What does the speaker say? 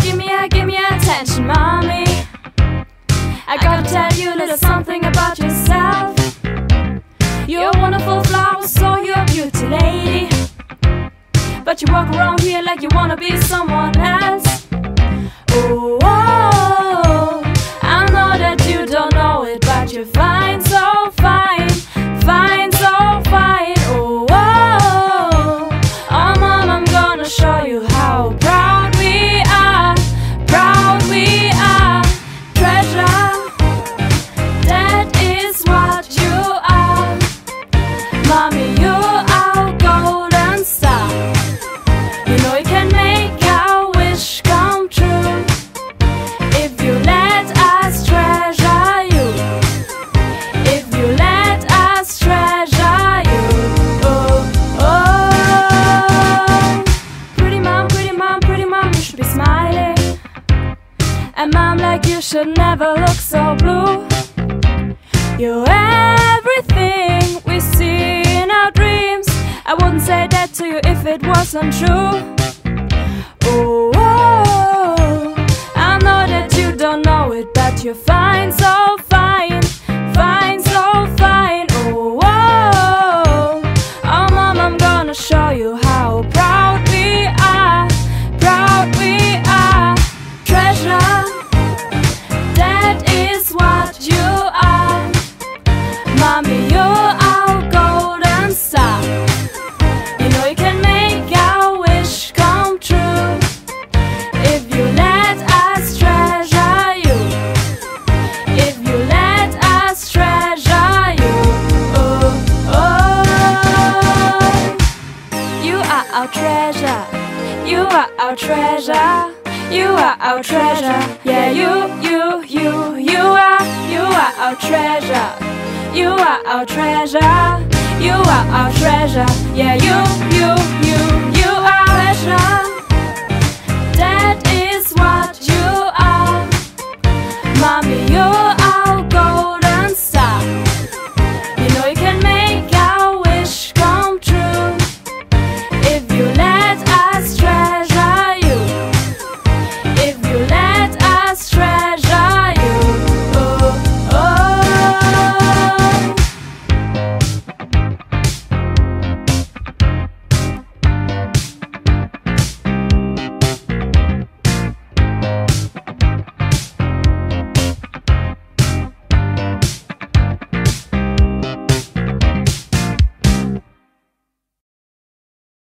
give me attention, mommy. I gotta tell you a little something about yourself. You're a wonderful flower, so you're a beauty lady. But you walk around here like you wanna be someone else. Oh, oh, I know that you don't know it, but you're fine, so fine, fine, so fine. Oh, oh, oh, mom, I'm gonna show you how proud we are, proud we are. Treasure, that is what you are. Mommy, you're our golden star. You know you can make our wish come true if you let us treasure you. If you let us treasure you. Oh, oh. Pretty mom, pretty mom, pretty mom, you should be smiling. And mom like you should never look so blue. You're everything we see in our dreams. I wouldn't say that to you if it wasn't true. Oh, oh, I know that you don't know it, but you're fine, so fine, fine, so fine. Oh, oh, oh, mom, I'm gonna show you how proud we are, proud we are. Treasure, that is what you are. Mommy, you're our golden star. You know you can make our wish come true if you let us treasure you. If you let us treasure you. Oh, oh. You are our treasure. You are our treasure. You are our treasure. Yeah, you are our treasure. You are our treasure. You are our treasure. Yeah, you.